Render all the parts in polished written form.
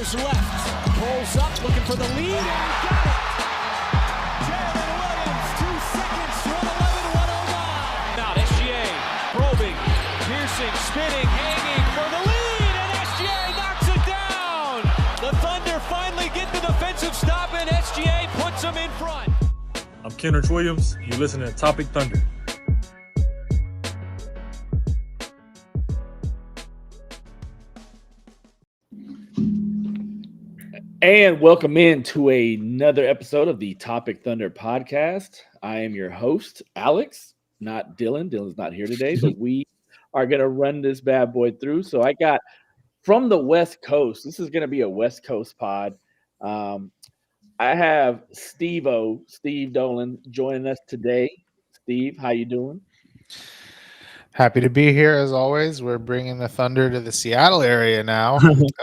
players left. Pulls up, looking for the lead, and got it. Jalen Williams, 2 seconds to an 11-109. Out, SGA, probing, piercing, spinning, hanging for the lead, and SGA knocks it down. The Thunder finally get the defensive stop, and SGA puts them in front. I'm Kingz Williams. You're listening to Topic Thunder. And welcome in to another episode of the Topic Thunder podcast. I am your host, Alex, not Dylan. Dylan's not here today, but we are going to run this bad boy through. So I got from the West Coast. This is going to be a West Coast pod. I have Steve Dolan, joining us today. Steve, how you doing? Happy to be here as always. We're bringing the Thunder to the Seattle area now.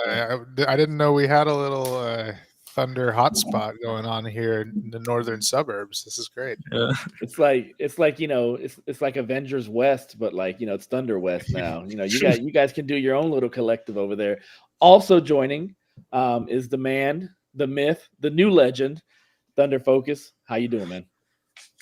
I didn't know we had a little Thunder hotspot going on here in the northern suburbs. This is great. Yeah. It's like it's like Avengers West, but it's Thunder West now. You guys can do your own little collective over there. Also joining is the man, the myth, the new legend, Thunder Focus. How you doing, man?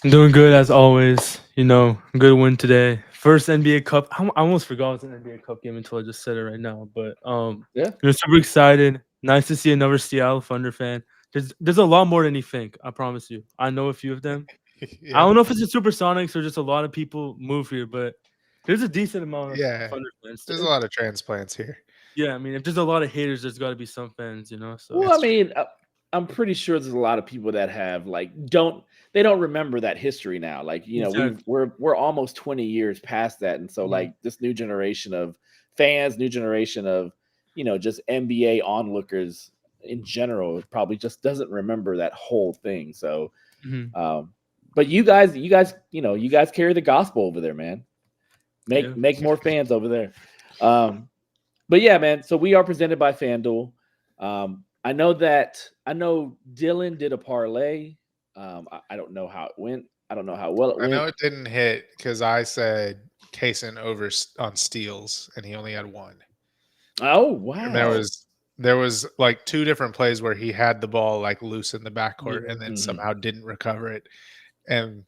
I'm doing good as always. Good win today. First NBA Cup. I almost forgot it was an NBA Cup game until I just said it right now. But super excited. Nice to see another Seattle Thunder fan. There's a lot more than you think. I promise you. I know a few of them. Yeah. I don't know if it's the Supersonics or just a lot of people move here, but there's a decent amount of Thunder fans. There's a lot of transplants here. Yeah, I mean, if there's a lot of haters, there's got to be some fans, So well, I mean, I'm pretty sure there's a lot of people that have don't remember that history now. Exactly. We're almost 20 years past that, and so this new generation of fans, new generation of just NBA onlookers in general probably just doesn't remember that whole thing. So, but you guys carry the gospel over there, man. Make more fans over there. But yeah, man. So we are presented by FanDuel. I know Dylan did a parlay. I don't know how it went. I don't know how well it went. I know it didn't hit because I said Kaysen over on steals, and he only had one. Oh, wow. And there was like two different plays where he had the ball loose in the backcourt and then somehow didn't recover it. And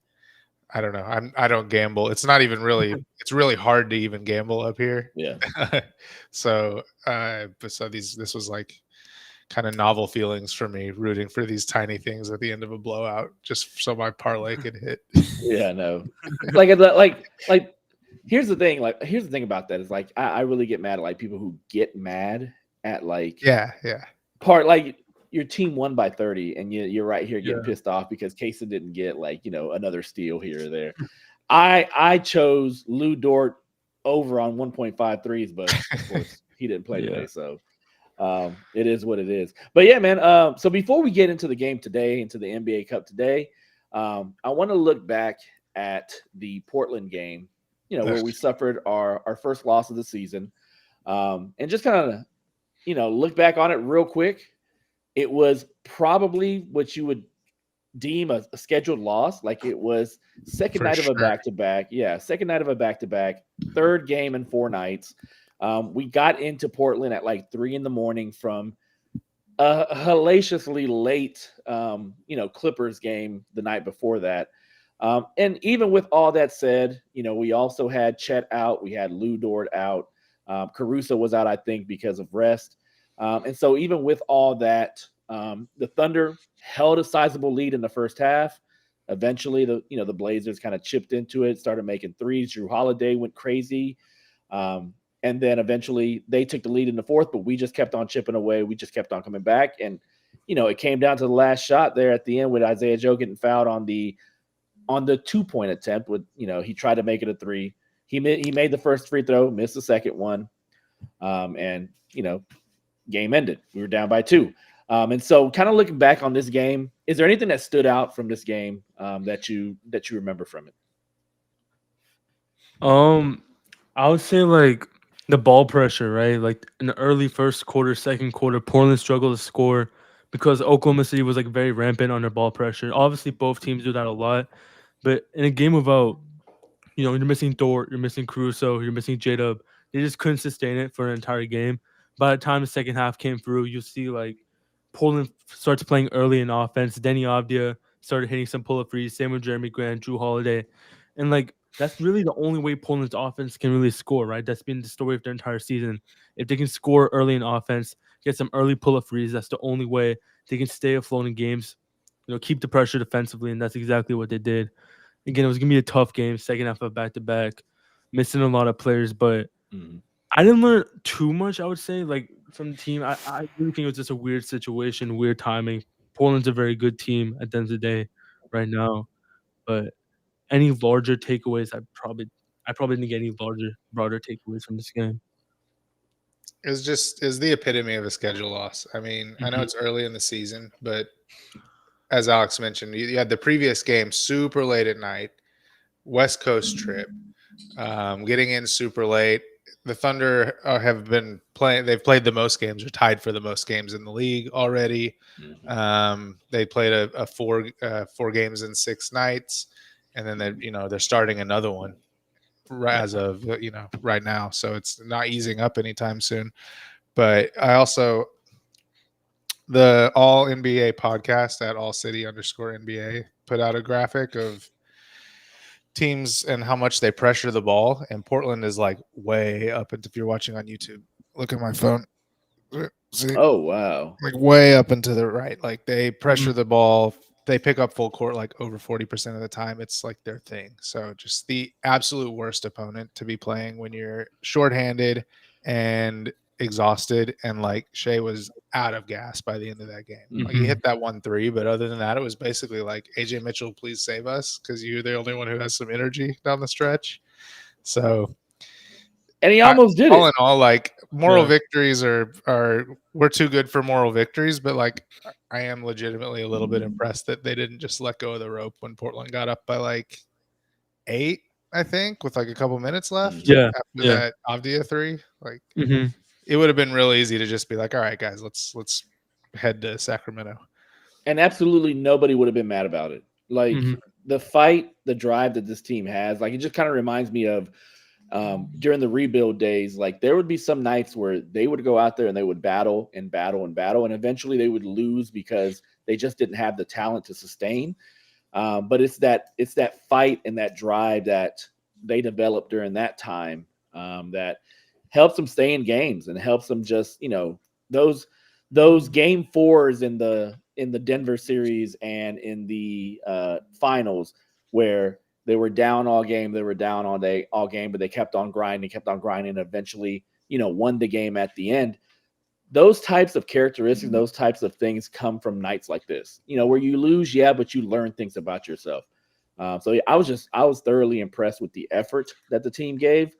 I don't know. I don't gamble. It's not even really. It's really hard to even gamble up here. Yeah. So this was kind of novel feelings for me, rooting for these tiny things at the end of a blowout, just so my parlay could hit. Yeah, no. Here's the thing. Here's the thing about that is I really get mad at people who get mad at your team won by 30 and you're right here getting pissed off because Kaysen didn't get another steal here or there. I chose Lou Dort over on 1.5 threes, but of course he didn't play today, so it is what it is. But yeah, man. So before we get into the game today, into the NBA Cup today, I want to look back at the Portland game, where we suffered our first loss of the season, and just kind of, look back on it real quick. It was probably what you would deem a scheduled loss. It was second night of a back-to-back. Yeah, second night of a back-to-back, third game in 4 nights. We got into Portland at 3 a.m. from a hellaciously late, Clippers game the night before that. And even with all that said, we also had Chet out. We had Lou Dort out. Caruso was out, I think, because of rest. And so even with all that, the Thunder held a sizable lead in the first half. Eventually, the Blazers kind of chipped into it, started making threes. Drew Holiday went crazy. And then eventually they took the lead in the fourth, but we just kept on chipping away. We just kept on coming back. And, it came down to the last shot there at the end with Isaiah Joe getting fouled on the 2-point attempt with, he tried to make it a 3. He made the first free throw, missed the second one. And, game ended. We were down by 2. And so kind of looking back on this game, is there anything that stood out from this game that you remember from it? I would say the ball pressure, right? In the early first quarter, second quarter, Portland struggled to score because Oklahoma City was very rampant on their ball pressure. Obviously, both teams do that a lot, but in a game without, you're missing Dort, you're missing Caruso, you're missing J-Dub. They just couldn't sustain it for an entire game. by the time the second half came through, you'll see like Portland starts playing early in offense. Denny Avdia started hitting some pull-up threes. Same with Jeremy Grant, Drew Holiday, and like that's really the only way Portland's offense can really score, right? That's been the story of their entire season. If they can score early in offense, get some early pull-up threes, that's the only way they can stay afloat in games. Keep the pressure defensively, and that's exactly what they did. Again, it was gonna be a tough game, second half of back-to-back, missing a lot of players, but I didn't learn too much, I would say, like from the team. I really think it was just a weird situation, weird timing. Portland's a very good team at the end of the day right now, but any larger takeaways, I probably didn't get any broader takeaways from this game. Is the epitome of a schedule loss. I mean, I know it's early in the season, but as Alex mentioned, you had the previous game super late at night, West Coast trip, getting in super late. The Thunder have been playing. They've played the most games, or tied for the most games in the league already. They played a four games in 6 nights, and then they're starting another one as of right now. So it's not easing up anytime soon. But I also the All NBA podcast at allcity_NBA put out a graphic of teams and how much they pressure the ball, and Portland is like way up. If you're watching on YouTube, look at my phone. See? Oh wow! Like way up and to the right. Like they pressure the ball. They pick up full court like over 40% of the time. It's like their thing. So just the absolute worst opponent to be playing when you're shorthanded and exhausted. And like Shea was out of gas by the end of that game. Like he hit that 1-3, but other than that, it was basically like, AJ Mitchell, please save us because you're the only one who has some energy down the stretch. So, and he almost did it. All in all, like moral victories are we're too good for moral victories, but like I am legitimately a little bit impressed that they didn't just let go of the rope when Portland got up by like 8, I think, with like a couple minutes left. After that Avdia 3, like it would have been real easy to just be like, all right, guys, let's head to Sacramento. And absolutely nobody would have been mad about it. Like the fight, the drive that this team has, like it just kind of reminds me of during the rebuild days. Like there would be some nights where they would go out there and they would battle, and eventually they would lose because they just didn't have the talent to sustain. But it's that fight and that drive that they developed during that time that helps them stay in games and helps them just, those game 4s in the Denver series and in the finals where they were down all game, they were down all game, but they kept on grinding, and eventually, won the game at the end. Those types of characteristics, those types of things come from nights like this, where you lose, but you learn things about yourself. So I was thoroughly impressed with the effort that the team gave.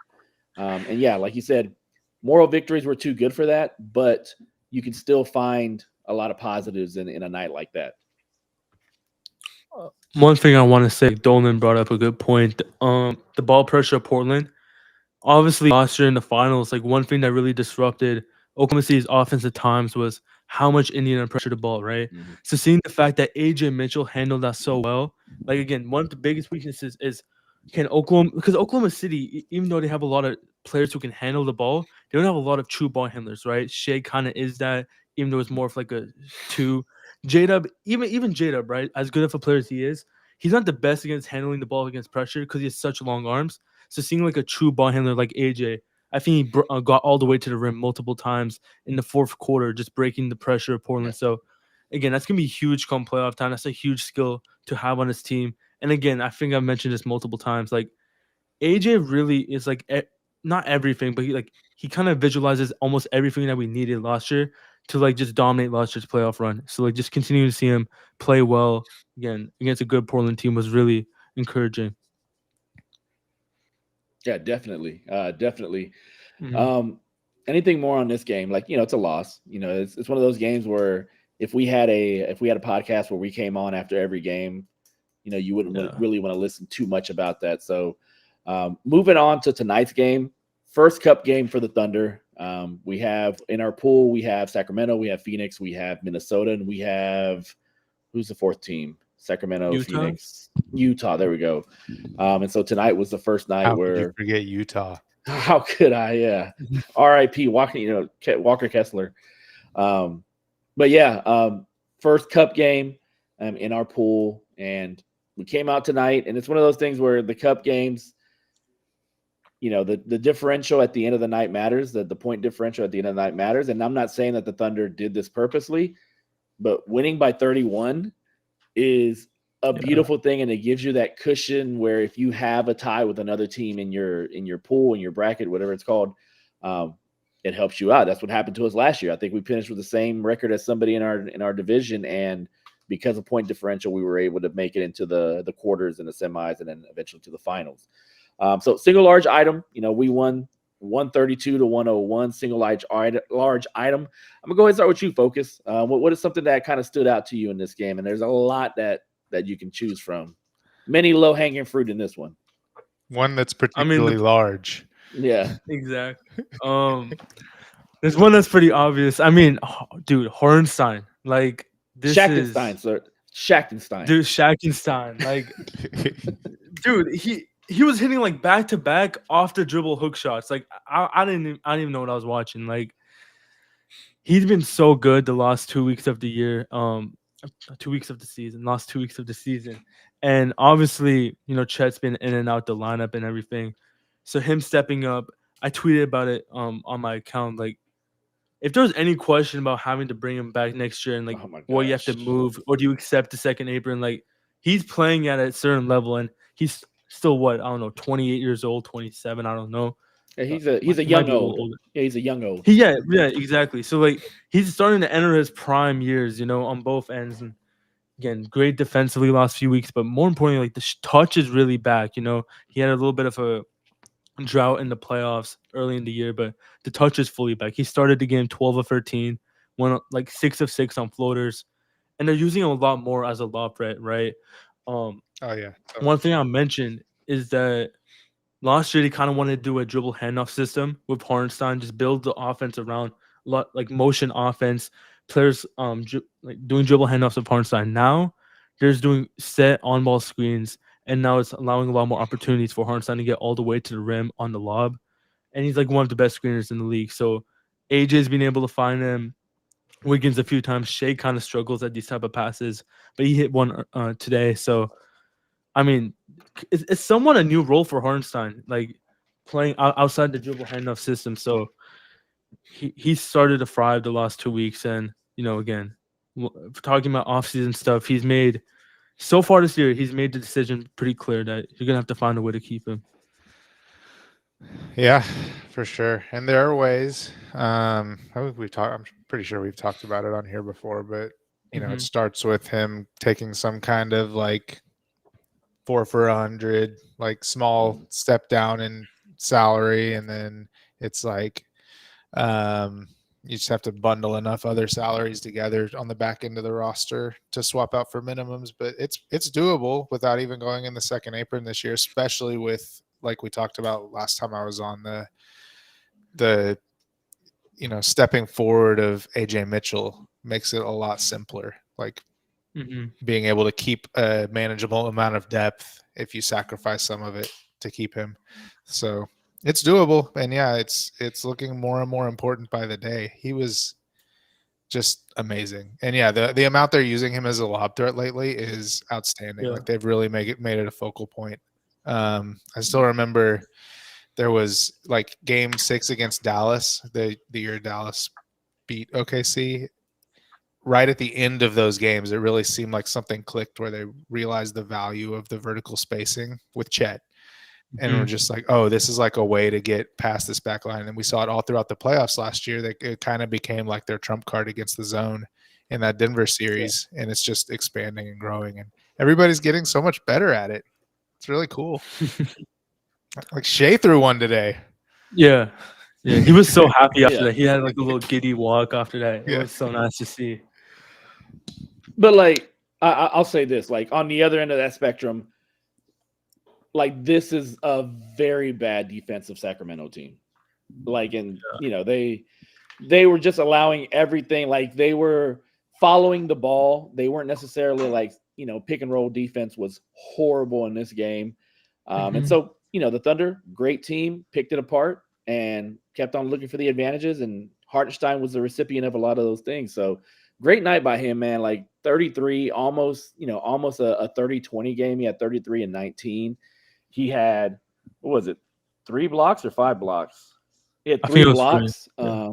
And like you said, moral victories were too good for that, but you can still find a lot of positives in a night like that. One thing I want to say, Dolan brought up a good point. The ball pressure of Portland, obviously last year in the finals, like one thing that really disrupted Oklahoma City's offense at times was how much Indiana pressured the ball, right? So seeing the fact that AJ Mitchell handled that so well, like again, one of the biggest weaknesses is because Oklahoma City, even though they have a lot of players who can handle the ball, they don't have a lot of true ball handlers, right? Shea kind of is that, even though it's more of like a 2. J-Dub, even J-Dub, right? As good of a player as he is, he's not the best against handling the ball against pressure because he has such long arms. So seeing like a true ball handler like AJ, I think he got all the way to the rim multiple times in the fourth quarter, just breaking the pressure of Portland. So again, that's going to be huge come playoff time. That's a huge skill to have on his team. And again, I think I've mentioned this multiple times. Like AJ really is like not everything, but he kind of visualizes almost everything that we needed last year to like just dominate last year's playoff run. So like just continuing to see him play well again against a good Portland team was really encouraging. Yeah, definitely. Anything more on this game? Like, it's a loss. It's one of those games where if we had a podcast where we came on after every game, you wouldn't really want to listen too much about that. So moving on to tonight's game, first cup game for the Thunder. We have in our pool, we have Sacramento, we have Phoenix, we have Minnesota, and we have who's the fourth team? Sacramento, Utah? Phoenix, Utah. There we go. And so tonight was the first night How could you forget Utah? How could I? Yeah. R.I.P. Walker Kessler. But yeah, first Cup game in our pool, and we came out tonight, and it's one of those things where the Cup games, the differential at the end of the night matters, the point differential at the end of the night matters. And I'm not saying that the Thunder did this purposely, but winning by 31 is a beautiful thing, and it gives you that cushion where if you have a tie with another team in your pool, in your bracket, whatever it's called, it helps you out. That's what happened to us last year. I think we finished with the same record as somebody in our division, and because of point differential, we were able to make it into the quarters and the semis, and then eventually to the finals. So single large item, we won 132 to 101. Single large item. I'm gonna go ahead and start with you, Focus. What is something that kind of stood out to you in this game? And there's a lot that you can choose from. Many low hanging fruit in this one. One that's particularly large. Yeah, exactly. There's one that's pretty obvious. I mean, dude, Hornstein. Like this Schachtenstein, sir. Schachtenstein. Dude, Schachtenstein. Like, dude, he was hitting like back to back off the dribble hook shots. Like I didn't even know what I was watching. Like he's been so good the last 2 weeks of the year. 2 weeks of the season. Last 2 weeks of the season. And obviously, Chet's been in and out the lineup and everything. So him stepping up, I tweeted about it on my account. Like, if there was any question about having to bring him back next year and like what you have to move, or do you accept the second apron? Like he's playing at a certain level, and he's still 28 years old, 27. I don't know. Yeah, he's a young old. Yeah, he's a young old. Yeah, exactly. So like he's starting to enter his prime years, on both ends. And again, great defensively last few weeks, but more importantly, like the touch is really back. He had a little bit of a drought in the playoffs early in the year, but the touch is fully back. He started the game 12 of 13, went like 6 of 6 on floaters, and they're using him a lot more as a lob threat, right? Oh yeah. Totally. One thing I mentioned is that last year they kind of wanted to do a dribble handoff system with Hornstein, just build the offense around like motion offense, players like doing dribble handoffs with Hornstein. Now there's doing set on ball screens. And now it's allowing a lot more opportunities for Hornstein to get all the way to the rim on the lob. And he's like one of the best screeners in the league. So AJ's been able to find him. Wiggins a few times. Shea kind of struggles at these type of passes, but he hit one today. So, I mean, it's somewhat a new role for Hornstein, like playing outside the dribble handoff system. So he started to thrive the last 2 weeks. And, again, talking about offseason stuff, he's made – so far this year, he's made the decision pretty clear that you're going to have to find a way to keep him. Yeah, for sure. And there are ways. I'm pretty sure we've talked about it on here before, but, it starts with him taking some kind of like 4 for 100, like small step down in salary. And then it's like, you just have to bundle enough other salaries together on the back end of the roster to swap out for minimums, but it's doable without even going in the second apron this year, especially with, like we talked about last time I was on, the stepping forward of AJ Mitchell makes it a lot simpler. Like being able to keep a manageable amount of depth if you sacrifice some of it to keep him. So it's doable, and yeah, it's looking more and more important by the day. He was just amazing, and yeah, the amount they're using him as a lob threat lately is outstanding. Yeah. Like they've really made it a focal point. I still remember there was like Game 6 against Dallas, the year Dallas beat OKC. Right at the end of those games, it really seemed like something clicked where they realized the value of the vertical spacing with Chet. And we're just like, oh, this is like a way to get past this back line. And we saw it all throughout the playoffs last year. That it kind of became like their trump card against the zone in that Denver series. Yeah. And it's just expanding and growing. And everybody's getting so much better at it. It's really cool. Like Shea threw one today. Yeah. Yeah. He was so happy after that. He had like a little giddy walk after that. It was so nice to see. But like, I'll say this, like on the other end of that spectrum, like this is a very bad defensive Sacramento team. Like, and they were just allowing everything. Like they were following the ball. They weren't necessarily like, pick and roll defense was horrible in this game. And so the Thunder, great team, picked it apart and kept on looking for the advantages. And Hartenstein was the recipient of a lot of those things. So great night by him, man. Like 33, almost a 30-20 game. He had 33 and 19. He had, what was it, 3 blocks or 5 blocks? He had 3 blocks. 3.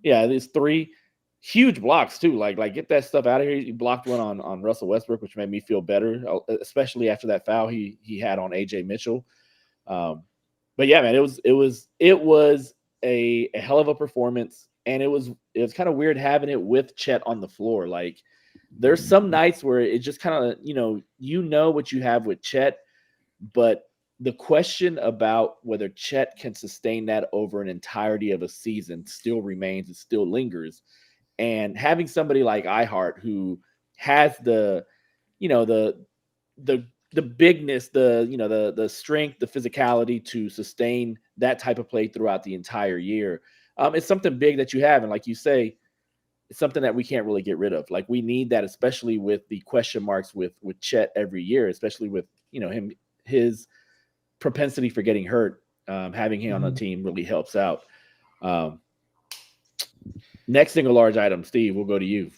Yeah, there's 3 huge blocks too. Like get that stuff out of here. He blocked one on Russell Westbrook, which made me feel better, especially after that foul he had on AJ Mitchell. But yeah, man, it was a hell of a performance, and it was kind of weird having it with Chet on the floor. Like there's some nights where it just kind of what you have with Chet, but the question about whether Chet can sustain that over an entirety of a season still remains. It still lingers. And having somebody like iHeart who has the bigness, the strength, the physicality to sustain that type of play throughout the entire year, it's something big that you have. And like you say, it's something that we can't really get rid of. Like we need that, especially with the question marks with Chet every year, especially with his propensity for getting hurt. Having him on the team really helps out. Next single large item, Steve, we'll go to you.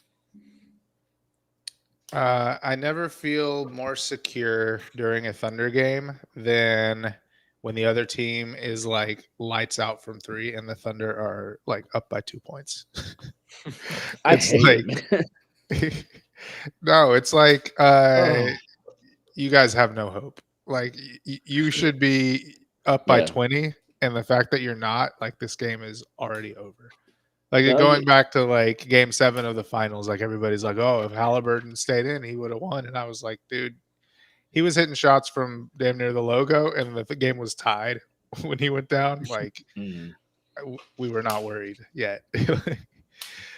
I never feel more secure during a Thunder game than when the other team is like lights out from 3 and the Thunder are like up by 2 points. It's like no, it's like you guys have no hope. Like you should be up by 20, and the fact that you're not, like this game is already over. Like going back to like game 7 of the finals, like everybody's like, oh, if Halliburton stayed in, he would have won. And I was like, dude, he was hitting shots from damn near the logo, and the game was tied when he went down. Like we were not worried yet.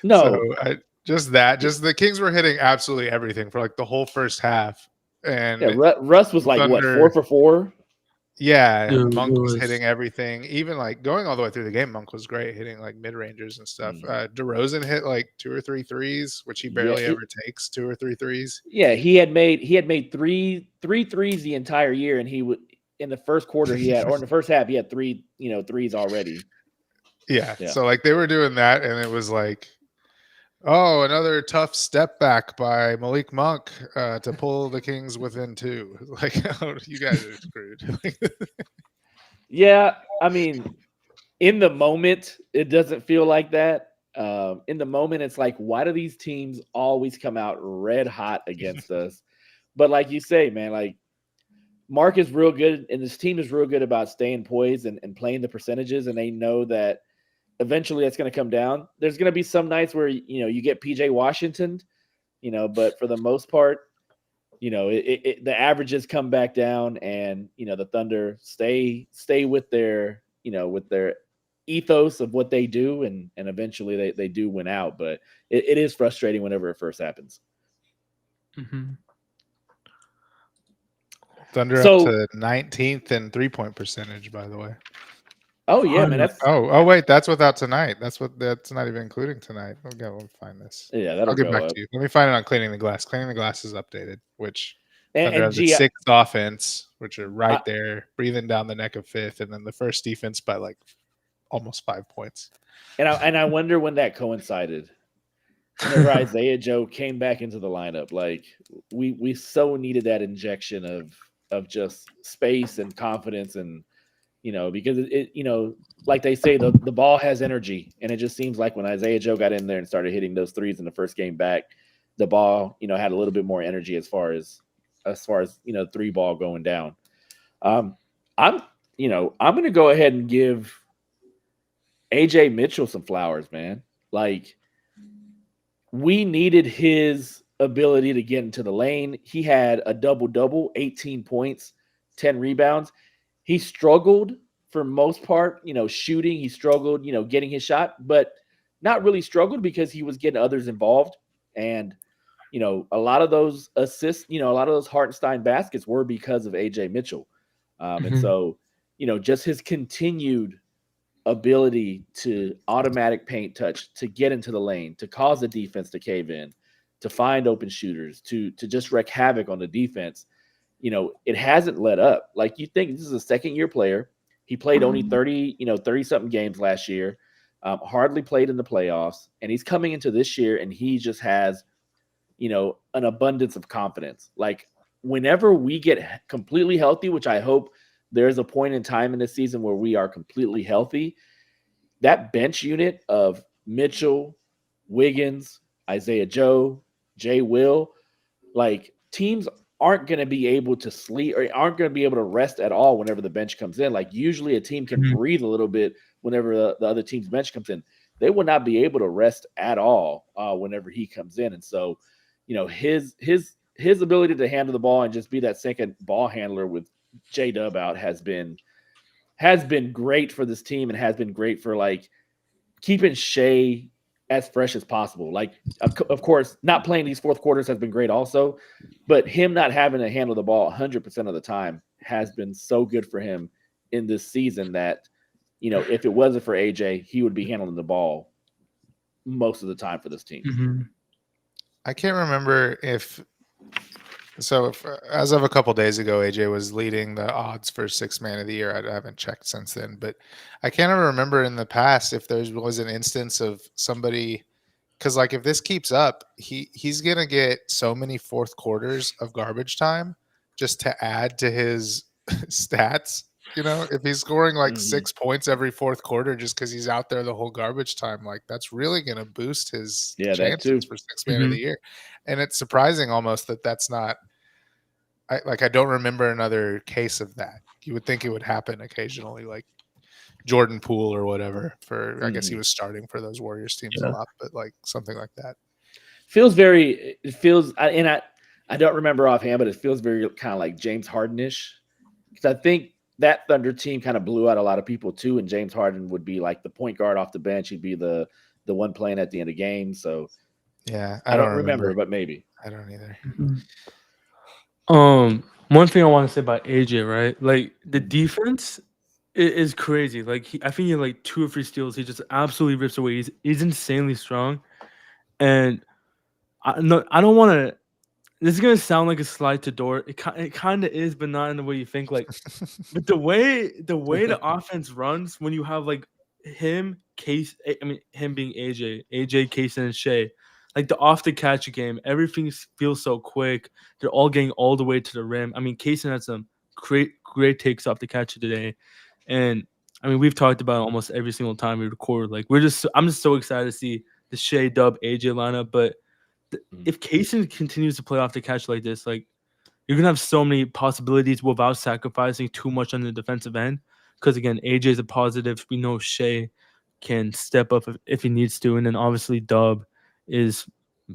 No, so just the Kings were hitting absolutely everything for like the whole first half. And Russ was like Thunder, what, 4 for 4? Yeah, Monk was hitting everything. Even like going all the way through the game, Monk was great, hitting like mid-rangers and stuff. DeRozan hit like 2 or 3 threes, which he barely ever takes 2 or 3 threes. Yeah, he had made three threes the entire year, and he would in the first quarter he had, or in the first half he had 3 threes already. Yeah, so like they were doing that, and it was like, oh, another tough step back by Malik Monk to pull the Kings within 2. Like, oh, you guys are screwed. Yeah, I mean, in the moment, it doesn't feel like that. In the moment, it's like, why do these teams always come out red hot against us? But like you say, man, like Mark is real good, and this team is real good about staying poised and playing the percentages, and they know that eventually that's going to come down. There's going to be some nights where, you get PJ Washington, but for the most part, the averages come back down, and, the Thunder stay with their, with their ethos of what they do. And eventually they do win out, but it is frustrating whenever it first happens. Thunder up to 19th in 3-point percentage, by the way. Oh yeah, man. That's wait, that's without tonight. That's not even including tonight. Okay, let me find this. Yeah, I'll get back to you. Let me find it on Cleaning the Glass. Cleaning the Glass is updated, which Thunder has the 6th offense, which are right there, breathing down the neck of 5th, and then the first defense by like almost 5 points. And I wonder when that coincided. Whenever Isaiah Joe came back into the lineup, like we so needed that injection of just space and confidence, and because it like they say, the ball has energy, and it just seems like when Isaiah Joe got in there and started hitting those threes in the first game back, the ball had a little bit more energy as far as 3 ball going down. I'm going to go ahead and give AJ Mitchell some flowers, man. Like we needed his ability to get into the lane. He had a double-double, 18 points, 10 rebounds. He struggled for most part, shooting. He struggled, getting his shot, but not really struggled because he was getting others involved. And, a lot of those assists, a lot of those Hartenstein baskets were because of AJ Mitchell. And so, just his continued ability to automatic paint touch, to get into the lane, to cause the defense to cave in, to find open shooters, to just wreak havoc on the defense. it hasn't let up. Like, you think this is a second-year player. He played only 30-something games last year, hardly played in the playoffs, and he's coming into this year, and he just has, an abundance of confidence. Like, whenever we get completely healthy, which I hope there's a point in time in this season where we are completely healthy, that bench unit of Mitchell, Wiggins, Isaiah Joe, Jay Will, like, teams aren't going to be able to sleep or aren't going to be able to rest at all whenever the bench comes in. Like, usually a team can breathe a little bit whenever the other team's bench comes in. They will not be able to rest at all whenever he comes in. And so, his ability to handle the ball and just be that second ball handler with J-Dub out has been great for this team and has been great for, like, keeping Shea as fresh as possible. Like, of course, not playing these fourth quarters has been great also, but him not having to handle the ball 100% of the time has been so good for him in this season that, if it wasn't for AJ, he would be handling the ball most of the time for this team. I can't remember if as of a couple days ago, AJ was leading the odds for sixth man of the year. I haven't checked since then, but I can't ever remember in the past if there was an instance of somebody, because, like, if this keeps up, he's gonna get so many fourth quarters of garbage time just to add to his stats. If he's scoring like 6 points every fourth quarter just because he's out there the whole garbage time, like, that's really gonna boost his chances for sixth man of the year. And it's surprising almost that that's not. I don't remember another case of that. You would think it would happen occasionally, like Jordan Poole or whatever. I guess he was starting for those Warriors teams a lot, but like something like that. I don't remember offhand, but it feels very kind of like James Harden-ish. Because I think that Thunder team kind of blew out a lot of people too, and James Harden would be like the point guard off the bench. He'd be the one playing at the end of games. So yeah, I don't remember, but maybe. I don't either. One thing I want to say about AJ, right? Like, the defense is crazy. Like, I think he had like 2 or 3 steals. He just absolutely rips away. He's insanely strong, and I don't want to. This is gonna sound like a slide to Dort. It kind of is, but not in the way you think. Like, but the way the offense runs when you have like him, him being AJ, Case, and Shea, like the off the catch game, everything feels so quick. They're all getting all the way to the rim. I mean, Case had some great takes off the catch today, and I mean, we've talked about it almost every single time we record. Like, I'm just so excited to see the Shea Dub AJ lineup, but. If Kaysen continues to play off the catch like this, like, you're gonna have so many possibilities without sacrificing too much on the defensive end. Because again, AJ is a positive. We know Shea can step up if he needs to, and then obviously Dub is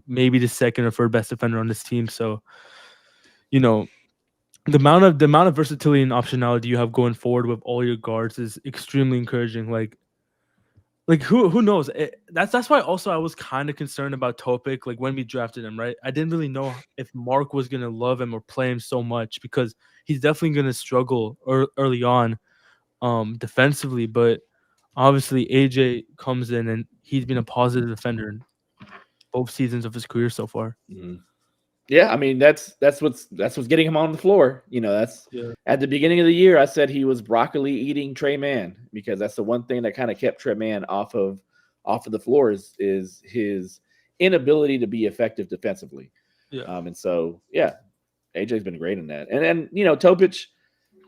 maybe the second or third best defender on this team. So, the amount of versatility and optionality you have going forward with all your guards is extremely encouraging. Like, who knows? That's why also I was kind of concerned about Topic, like, when we drafted him, right? I didn't really know if Mark was going to love him or play him so much because he's definitely going to struggle early on defensively. But obviously AJ comes in and he's been a positive defender in both seasons of his career so far. Yeah, I mean, that's what's getting him on the floor. At the beginning of the year, I said he was broccoli eating Trey Mann because that's the one thing that kind of kept Trey Mann off of the floor is his inability to be effective defensively. Yeah. And so, yeah, AJ's been great in that. And then, Topic,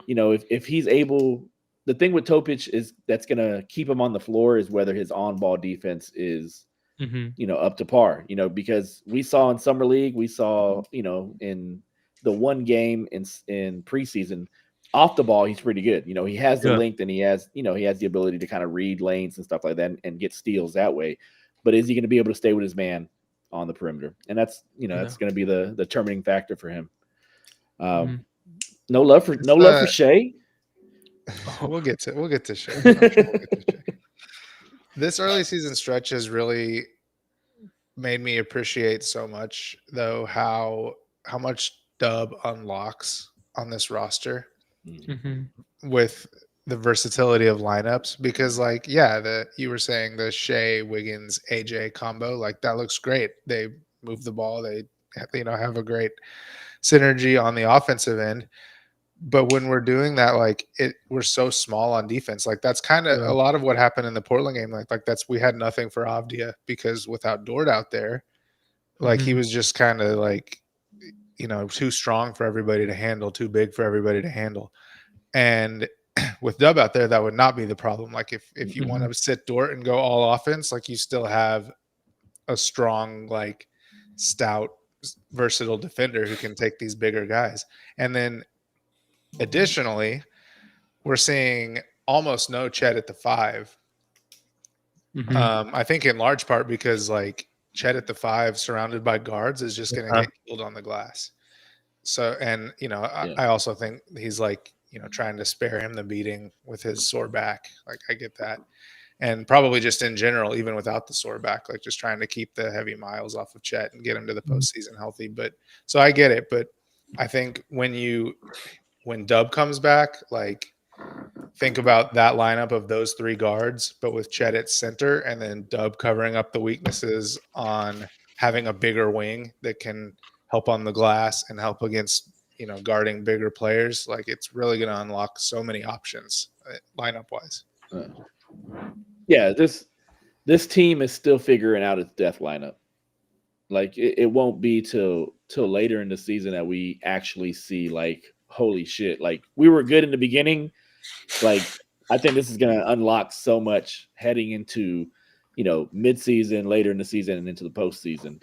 if he's able, the thing with Topic is that's going to keep him on the floor is whether his on-ball defense is up to par, because we saw in Summer League, we saw, in the one game in preseason, off the ball, he's pretty good. He has the length and he has the ability to kind of read lanes and stuff like that and get steals that way. But is he going to be able to stay with his man on the perimeter? And that's, that's going to be the determining factor for him. No love for Shea. We'll get to Shea. This early season stretch has really made me appreciate so much, though, how much Dub unlocks on this roster with the versatility of lineups. Because, like, you were saying the Shea, Wiggins, AJ combo, like, that looks great. They move the ball. They, have a great synergy on the offensive end. But when we're doing that, like we're so small on defense. Like that's kind of a lot of what happened in the Portland game. Like we had nothing for Avdia because without Dort out there, like he was just kind of like, too strong for everybody to handle, too big for everybody to handle. And with Dub out there, that would not be the problem. Like if you want to sit Dort and go all offense, like you still have a strong, like stout, versatile defender who can take these bigger guys. And then additionally, we're seeing almost no Chet at the 5. I think in large part because like Chet at the 5 surrounded by guards is just going to get killed on the glass. So, and I also think he's like, trying to spare him the beating with his sore back. Like I get that. And probably just in general, even without the sore back, like just trying to keep the heavy miles off of Chet and get him to the postseason healthy. But so I get it. But I think when Dub comes back, like think about that lineup of those 3 guards, but with Chet at center and then Dub covering up the weaknesses on having a bigger wing that can help on the glass and help against, guarding bigger players. Like it's really going to unlock so many options lineup wise. Yeah, this team is still figuring out its death lineup. Like it won't be till later in the season that we actually see like, holy shit, like we were good in the beginning. Like I think this is going to unlock so much heading into, mid-season, later in the season, and into the postseason.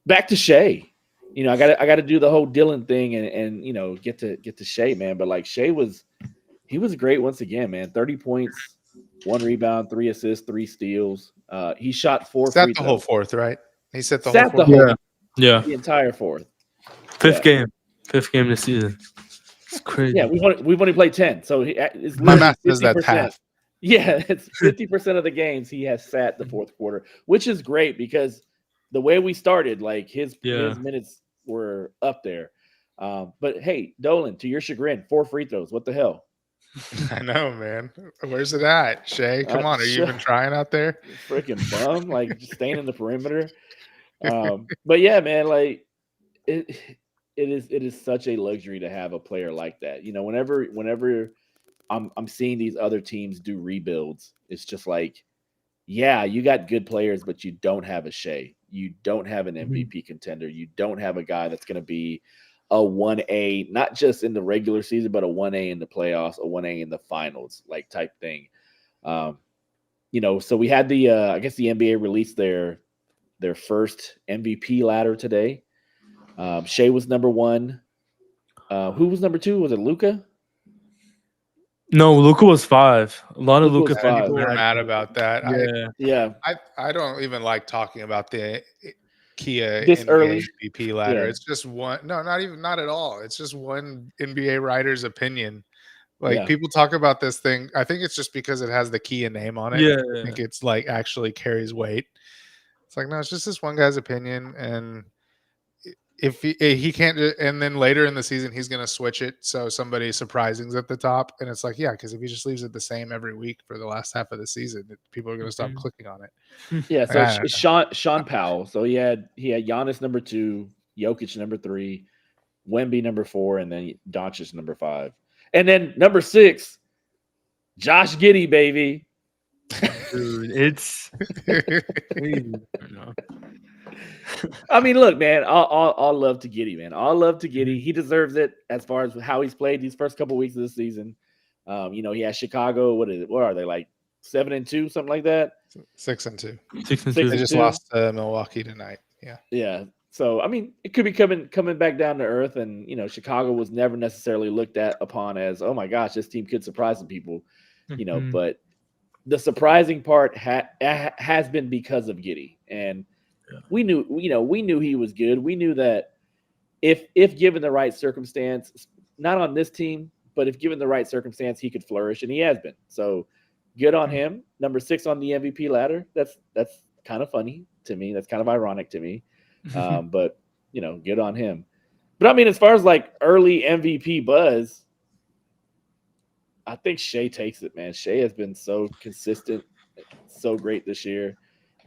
Back to Shea. I got to do the whole Dylan thing and get to Shea, man. But like Shea was great once again, man. 30 points, 1 rebound, 3 assists, 3 steals. He shot 4 free throws. The whole fourth, right? He set the whole fourth. The entire fourth. Fifth game this season. It's crazy. Yeah, we've only played 10, so it's my math says that half. Yeah, it's 50% of the games he has sat the fourth quarter, which is great because the way we started, like his minutes were up there. But hey, Dolan, to your chagrin, 4 free throws. What the hell? I know, man. Where's it at, Shea? Come on, are you even trying out there? Freaking bum, like just staying in the perimeter. But yeah, man, like it is such a luxury to have a player like that. Whenever I'm seeing these other teams do rebuilds, it's just like, yeah, you got good players, but you don't have a Shea. You don't have an MVP contender. You don't have a guy that's going to be a 1A, not just in the regular season, but a 1A in the playoffs, a 1A in the finals, like type thing. So we had I guess the NBA released their first MVP ladder today. Shea was number 1. Who was number 2? Was it Luka? No, Luka was 5. A lot of Luka people were mad about that. Yeah. I don't even like talking about the Kia this NBA early MVP ladder. It's just one. No, not at all. It's just one NBA writer's opinion. Like people talk about this thing. I think it's just because it has the Kia name on it. Yeah. I think it's like actually carries weight. It's like, no, it's just this one guy's opinion. And if he can't, and then later in the season, he's going to switch it. So somebody surprising's at the top. And it's like, yeah, because if he just leaves it the same every week for the last half of the season, people are going to stop clicking on it. Yeah. So it's Sean Powell. So he had Giannis number 2, Jokic number 3, Wemby number 4, and then Doncic number 5. And then number 6, Josh Giddey, baby. Dude, it's crazy. I mean, look, man, all love to Giddey, man. All love to Giddey. He deserves it as far as how he's played these first couple weeks of the season. He has Chicago. What are they, like 7-2, something like that? 6-2. 6-2. They just lost Milwaukee tonight. Yeah. Yeah. So I mean, it could be coming back down to earth, and Chicago was never necessarily looked upon as, oh my gosh, this team could surprise some people, But the surprising part has been because of Giddey, and we knew he was good. We knew that if given the right circumstance, not on this team, but if given the right circumstance, he could flourish, and he has been. So good on him. Number 6 on the MVP ladder. That's kind of funny to me. That's kind of ironic to me. But good on him. But I mean, as far as like early MVP buzz, I think Shea takes it, man. Shea has been so consistent, so great this year.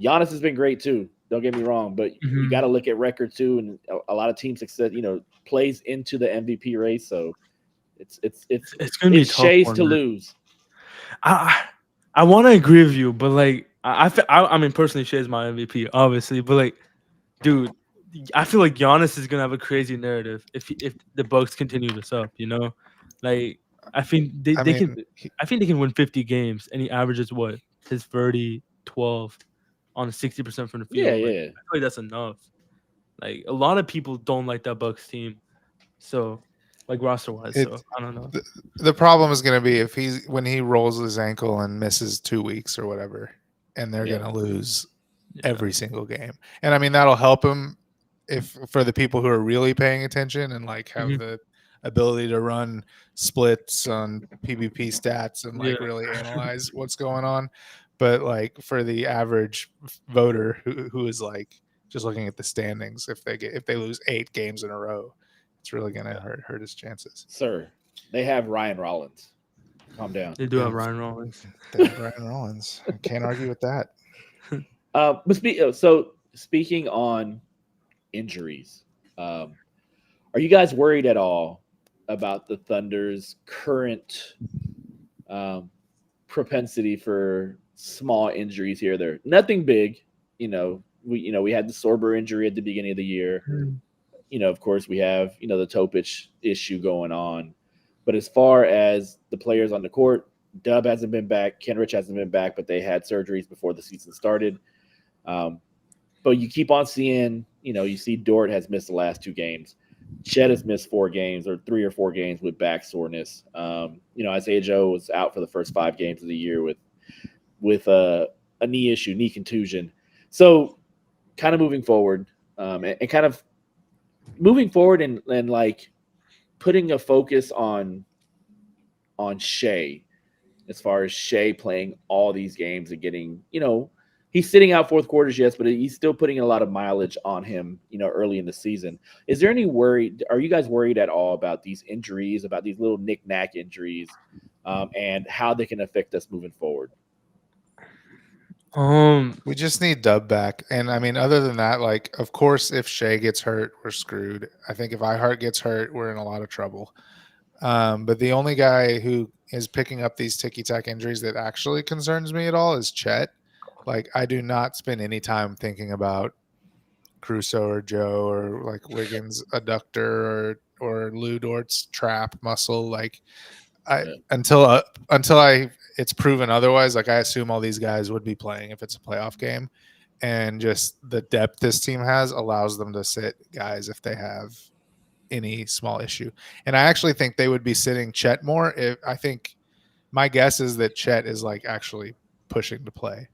Giannis has been great too. Don't get me wrong, but you Mhm. got to look at record too, and a lot of team success, plays into the MVP race. So it's gonna be a it's tough Shea's one, to man. lose. I want to agree with you, but like I mean personally, Shea's my MVP, obviously, but like, dude, I feel like Giannis is gonna have a crazy narrative if the Bucks continue this up. Like I think I they can. mean, I think they can win 50 games, and he averages what his 30, 12 on 60% from the Yeah, field. Like, yeah. I feel like that's enough. Like a lot of people don't like that Bucks team, so like roster wise. So I don't know. the problem is going to be if when he rolls his ankle and misses 2 weeks or whatever, and they're Yeah. going to lose Yeah. every single game. And I mean that'll help him if for the people who are really paying attention and like have Mhm. the ability to run splits on PvP stats and like Yeah. really analyze what's going on. But like for the average voter who is like just looking at the standings, if they lose 8 games in a row, it's really gonna hurt his chances. Sir, they have Ryan Rollins. Calm down. They do have Ryan Rollins. They have Ryan Rollins. I can't argue with that. But speaking on injuries, are you guys worried at all about the Thunder's current propensity for small injuries here or there? Nothing big, we had the Sorber injury at the beginning of the year. Of course, we have the Topic issue going on. But as far as the players on the court, Dub hasn't been back, Kenrich hasn't been back, but they had surgeries before the season started. But you keep on seeing, you see Dort has missed the last 2 games. Chet has missed 4 games or 3 or 4 games with back soreness. Isaiah Joe was out for the first 5 games of the year with a knee issue, knee contusion. So kind of moving forward and kind of moving forward and like putting a focus on Shea, as far as Shea playing all these games and getting, he's sitting out fourth quarters, yes, but he's still putting a lot of mileage on him, early in the season. Is there any worry? Are you guys worried at all about these injuries, about these little knick-knack injuries, and how they can affect us moving forward? We just need Dub back. And I mean, other than that, like, of course, if Shea gets hurt, we're screwed. I think if iHeart gets hurt, we're in a lot of trouble. But the only guy who is picking up these ticky-tack injuries that actually concerns me at all is Chet. Like, I do not spend any time thinking about Crusoe or Joe or like Wiggins adductor or Lou Dort's trap muscle. Like, until it's proven otherwise, like I assume all these guys would be playing if it's a playoff game, and just the depth this team has allows them to sit guys if they have any small issue. And I actually think they would be sitting Chet more. I think my guess is that Chet is like actually pushing to play,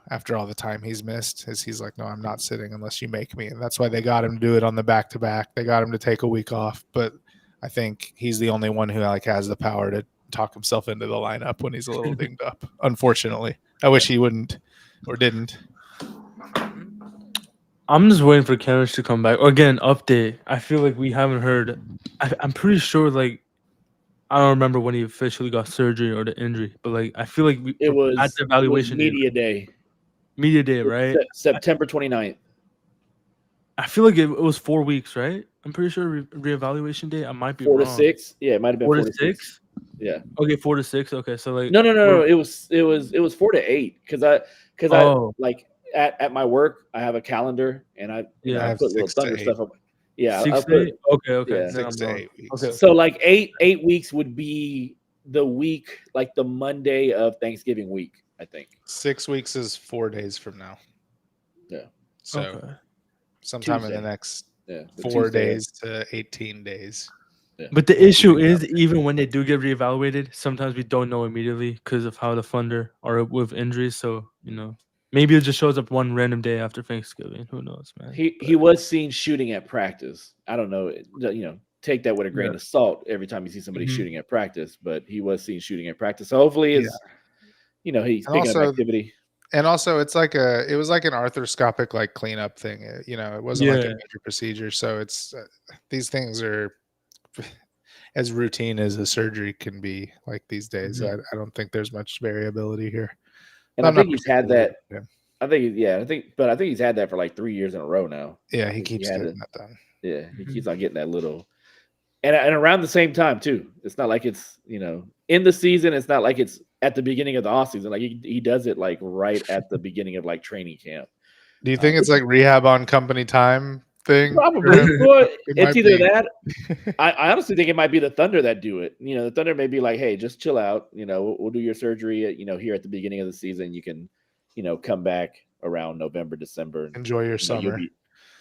after all the time he's missed, is he's like, no, I'm not sitting unless you make me. And that's why they got him to do it on the back-to-back. They got him to take a week off, but I think he's the only one who like has the power to talk himself into the lineup when he's a little dinged up. Unfortunately, I wish he wouldn't or didn't. I'm just waiting for Kenrich to come back. Again, update. I feel like we haven't heard. I'm pretty sure, like, I don't remember when he officially got surgery or the injury, but like, I feel like it was at the evaluation media day. Media day, right? September 29th. I feel like it was 4 weeks, right? I'm pretty sure reevaluation day. I might be 4 wrong. to 6. Yeah, it might have been 4 to 6. Yeah. Okay, 4 to 6. Okay, so like no. It was 4 to 8 because I like at my work I have a calendar and I put little Thunder stuff up. Yeah, 6 to 8. Okay. Yeah. 6 to 8 weeks. Okay. So like 8 weeks would be the week, like the Monday of Thanksgiving week, I think. 6 weeks is 4 days from now. Yeah. So sometime Tuesday. in the next the 4 Tuesday. days to 18 days. Yeah. But the issue is, even when they do get reevaluated, sometimes we don't know immediately because of how the Thunder are with injuries. So, maybe it just shows up one random day after Thanksgiving. Who knows, man? He was seen shooting at practice. I don't know, take that with a grain of salt every time you see somebody shooting at practice, but he was seen shooting at practice. So hopefully he's picking up activity. And also it was like an arthroscopic like cleanup thing. It wasn't like a major procedure. So it's these things are as routine as a surgery can be like these days. I don't think there's much variability here. And I think he's had that. I think he's had that for like 3 years in a row now. Yeah, he keeps getting that done. Yeah, he keeps on getting that little, and around the same time too. It's not like it's in the season. It's not like it's at the beginning of the off season. Like he does it like right at the beginning of like training camp. Do you think it's like rehab on company time thing? Probably. Well, it's either that. I honestly think it might be the Thunder that do it. The Thunder may be like, hey, just chill out. We'll do your surgery. Here at the beginning of the season, you can, come back around November, December. Enjoy your summer.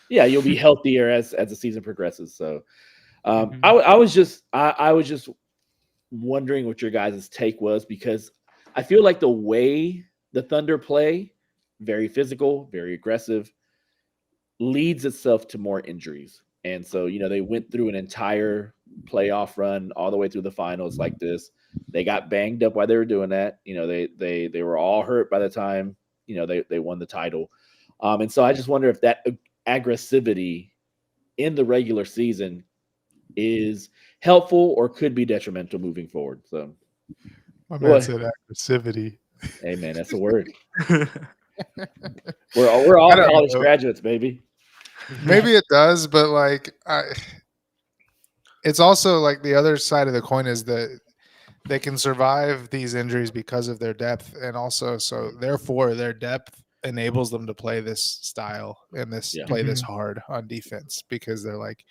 You'll be healthier as the season progresses. So, I was just wondering what your guys' take was, because I feel like the way the Thunder play, very physical, very aggressive, leads itself to more injuries. And so, they went through an entire playoff run all the way through the finals like this. They got banged up while they were doing that. They were all hurt by the time, they won the title. And so I just wonder if that aggressivity in the regular season is helpful or could be detrimental moving forward. So my man said aggressivity. Hey man, that's a word. We're all college graduates, baby. Maybe it does, but like it's also like the other side of the coin is that they can survive these injuries because of their depth, and also so therefore their depth enables them to play this style and play this hard on defense, because they're like,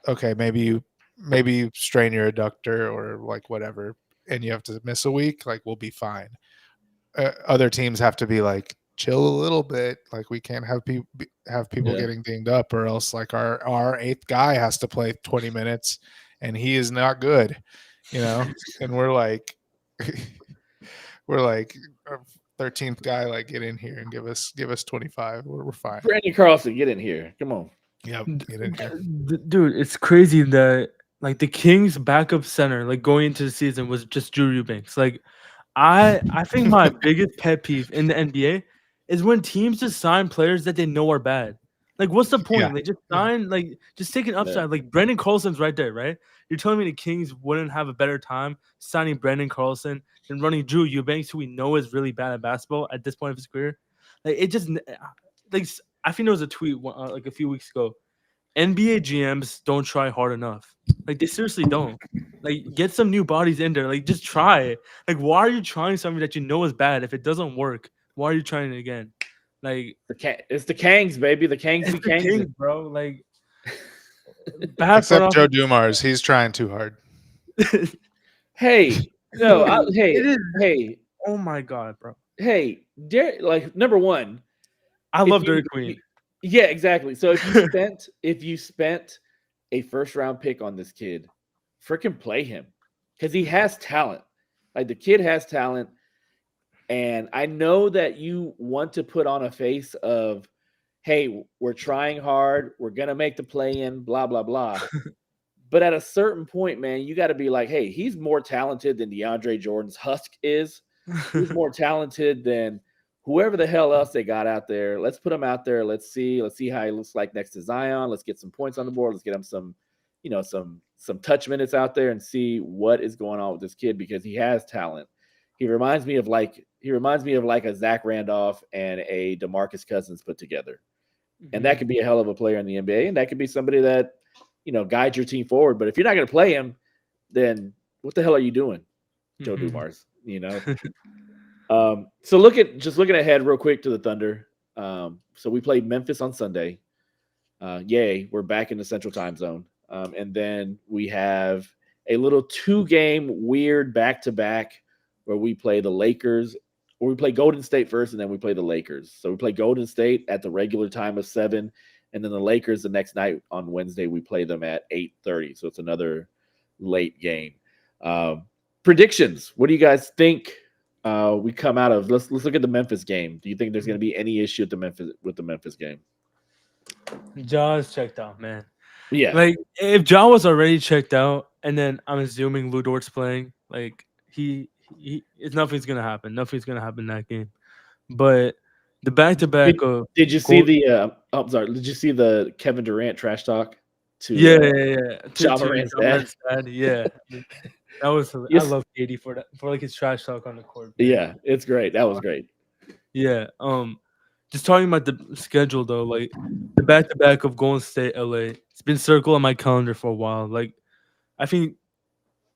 okay, maybe you strain your adductor or like whatever, and you have to miss a week, like we'll be fine. Other teams have to be like, chill a little bit, like we can't have people getting dinged up, or else like our eighth guy has to play 20 minutes and he is not good, and we're like 13th guy, like get in here and give us 25. We're fine. Brandon Carlson, get in here. Come on. Yeah, get in here. Dude, it's crazy that like the Kings backup center, like going into the season, was just Drew Eubanks. Like I think my biggest pet peeve in the NBA is when teams just sign players that they know are bad. Like, what's the point? Like, just sign, like, just take an upside. Yeah. Like, Brandon Carlson's right there, right? You're telling me the Kings wouldn't have a better time signing Brandon Carlson than running Drew Eubanks, who we know is really bad at basketball at this point of his career? Like, it just, like, I think there was a tweet like a few weeks ago. NBA GMs don't try hard enough. Like, they seriously don't. Like, get some new bodies in there. Like, just try it. Like, why are you trying something that you know is bad? If it doesn't work, why are you trying it again? Like, it's the Kingz, baby. The Kingz, bro. Like, except Joe Dumars, he's trying too hard. Hey, no, hey. Oh my god, bro. Hey, like, number one, I love Dairy Queen. Yeah, exactly. So if you spent a first round pick on this kid, freaking play him, because he has talent. Like, the kid has talent. And I know that you want to put on a face of, hey, we're trying hard, we're going to make the play-in, blah, blah, blah. But at a certain point, man, you got to be like, hey, he's more talented than DeAndre Jordan's husk is. He's more talented than whoever the hell else they got out there. Let's put him out there. Let's see how he looks like next to Zion. Let's get some points on the board. Let's get him some touch minutes out there and see what is going on with this kid, because he has talent. He reminds me of like a Zach Randolph and a DeMarcus Cousins put together. And that could be a hell of a player in the NBA. And that could be somebody that, guides your team forward. But if you're not going to play him, then what the hell are you doing, Joe Dumars? So looking ahead real quick to the Thunder. So we played Memphis on Sunday. Yay, we're back in the Central Time Zone. And then we have a little 2-game weird back-to-back where we play the Lakers, or we play Golden State first, and then we play the Lakers. So we play Golden State at the regular time of 7, and then the Lakers the next night on Wednesday, we play them at 8:30. So it's another late game. Predictions. What do you guys think we come out of? Let's look at the Memphis game. Do you think there's going to be any issue with the Memphis game? Ja's checked out, man. Yeah. Like, if Ja was already checked out, and then I'm assuming Lu Dort's playing, like, nothing's gonna happen. Nothing's gonna happen in that game. But the back-to-back did you see Did you see the Kevin Durant trash talk? Yeah. Ja Morant's dad. Yeah. That was I love KD for that, for like his trash talk on the court. Yeah, it's great. That was great. Yeah. Just talking about the schedule though, like the back-to-back of Golden State, LA. It's been circled on my calendar for a while. Like, I think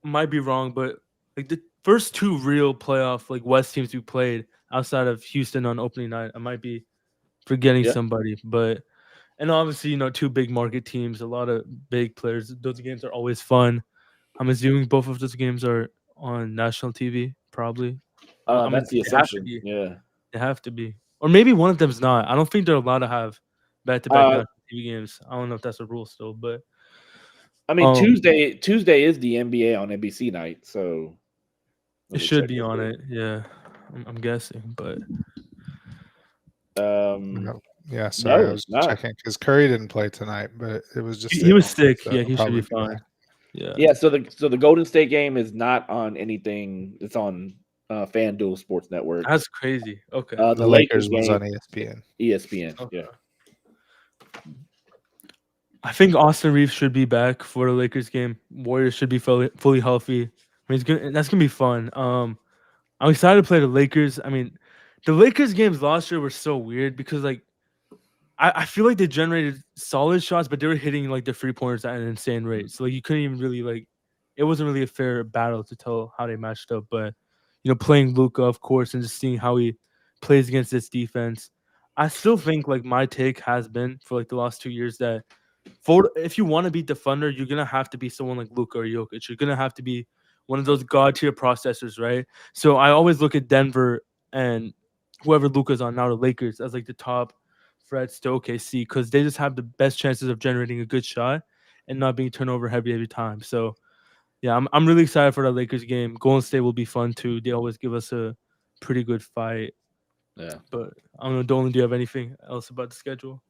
might be wrong, but like the first two real playoff like West teams we played outside of Houston on opening night. I might be forgetting Yeah. somebody, but and obviously, two big market teams, a lot of big players. Those games are always fun. I'm assuming both of those games are on national TV, probably. I'm That's the they have to assumption. be. Yeah. They have to be. Or maybe one of them's not. I don't think they're allowed to have back-to-back Uh, national TV games. I don't know if that's a rule still, but I mean, Tuesday is the NBA on NBC night, so it should be on it. Yeah, I'm guessing, but Yeah, sorry, no, I was it's not. checking because Curry didn't play tonight, but it was just he was sick. so Yeah, he should be probably fine. Yeah. Yeah, so the Golden State game is not on anything. It's on FanDuel Sports Network. That's crazy. Okay. The Lakers was on ESPN. ESPN. Okay. Yeah. I think Austin Reeves should be back for the Lakers game. Warriors should be fully healthy. I mean, that's gonna be fun. I'm excited to play the Lakers. I mean, the Lakers games last year were so weird because like I feel like they generated solid shots, but they were hitting like the 3-pointers at an insane rate. So like you couldn't even really like it wasn't really a fair battle to tell how they matched up. But playing Luka, of course, and just seeing how he plays against this defense. I still think like my take has been for like the last 2 years that if you want to beat the Thunder, you're gonna have to be someone like Luka or Jokic. You're gonna have to be one of those god tier processors, right? So I always look at Denver and whoever Luka's on now, the Lakers, as like the top threats to OKC because they just have the best chances of generating a good shot and not being turnover heavy every time. So yeah, I'm really excited for the Lakers game. Golden State will be fun too. They always give us a pretty good fight. Yeah. But I don't know, Dolan, do you have anything else about the schedule?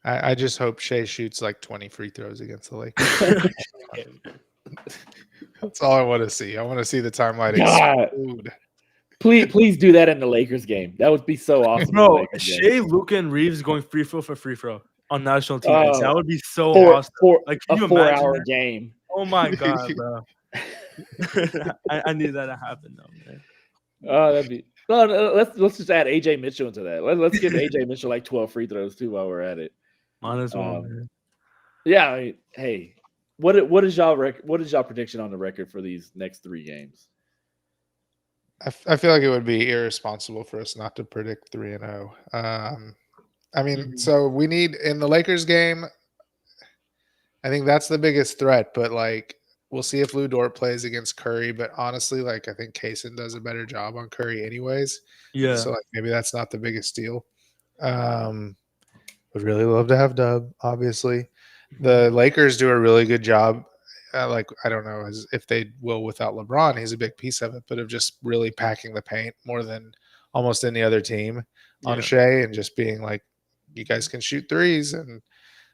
I just hope Shea shoots like 20 free throws against the Lakers. That's all I want to see. I want to see the timeline explode. Please do that in the Lakers game. That would be so awesome. Bro, Shea, Luka, and Reeves going free throw for free throw on national TV. That would be so awesome. Like, can you imagine 4-hour game? Oh my god, bro! I need that to happen though, man. Oh, that'd be. Well, let's just add AJ Mitchell into that. Let's give AJ Mitchell like 12 free throws too while we're at it. Might as well, man. Yeah, I mean, hey, what is y'all prediction on the record for these next 3 games? I feel like it would be irresponsible for us not to predict 3-0. I mean, so we need in the Lakers game. I think that's the biggest threat, but like we'll see if Lou Dort plays against Curry. But honestly, like I think Kaysen does a better job on Curry, anyways. Yeah. So like maybe that's not the biggest deal. Would really love to have Dub. Obviously, the Lakers do a really good job. Like I don't know if they will without LeBron. He's a big piece of it, but of just really packing the paint more than almost any other team on Shea and just being like, you guys can shoot threes, and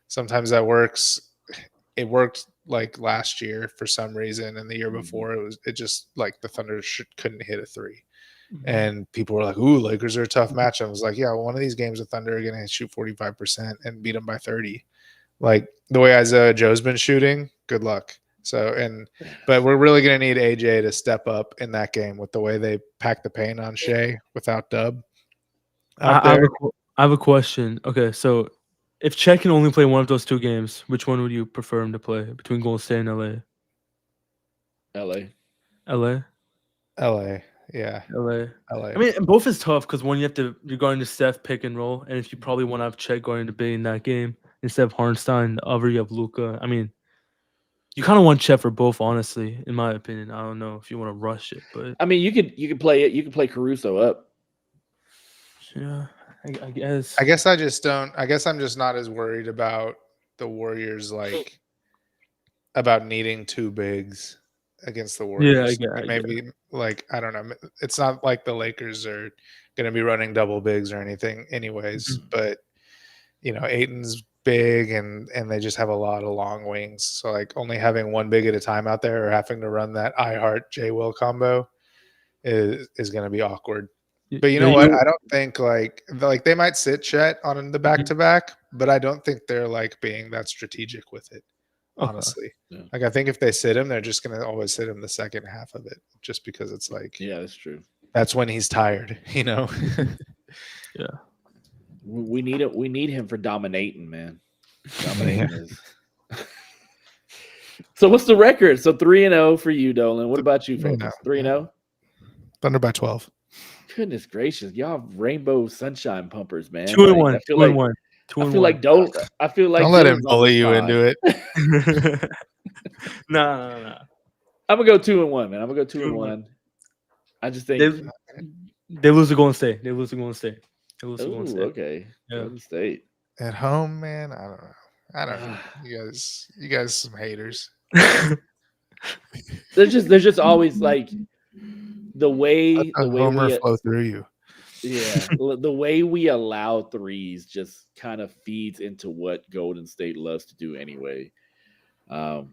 sometimes that works. It worked like last year for some reason, and the year before it just like the Thunder couldn't hit a 3. And people were like, ooh, Lakers are a tough match. I was like, yeah, one of these games the Thunder are going to shoot 45% and beat them by 30. Like the way Isaiah Joe's been shooting, good luck. So, but we're really going to need AJ to step up in that game with the way they pack the paint on Shea without Dub. I have a question. Okay, so if Chet can only play one of those 2 games, which one would you prefer him to play between Golden State and LA? LA? LA. Yeah. LA. I mean, both is tough because one, you're going to Steph pick and roll, and if you probably want to have Chet going to Bay in that game instead of Hartenstein, the other you have Luka. I mean, you kind of want Chet for both, honestly, in my opinion. I don't know if you want to rush it, but I mean, you could play it. You can play Caruso up. Yeah, I guess. I guess I just don't. I guess I'm just not as worried about the Warriors, like about needing 2 bigs against the Warriors. Yeah, maybe like I don't know. It's not like the Lakers are going to be running double bigs or anything, anyways. But Ayton's big, and they just have a lot of long wings. So like only having 1 big at a time out there, or having to run that I Heart J Will combo is going to be awkward. But you know what? I don't think like they might sit Chet on the back-to-back, but I don't think they're like being that strategic with it. Honestly, like I think if they sit him, they're just going to always sit him the second half of it, just because it's like that's true. That's when he's tired, Yeah. We need it. We need him for dominating, man. Dominating is. So what's the record? So 3-0 for you, Dolan. What about you, folks? 3-0. Thunder by 12. Goodness gracious, y'all rainbow sunshine pumpers, man. 2-1. I feel 2-1. I feel like Dolan. I feel like don't let him Dylan's on bully this you pod. into it. Nah. I'm gonna go 2-1, man. I'm gonna go 2-1. I just think they lose to Golden State. They lose to Golden State. Okay. Yeah. Golden State At home, man. I don't know. You guys, some haters. There's just always like the way Homer we flow through you. Yeah, the way we allow threes just kind of feeds into what Golden State loves to do anyway. So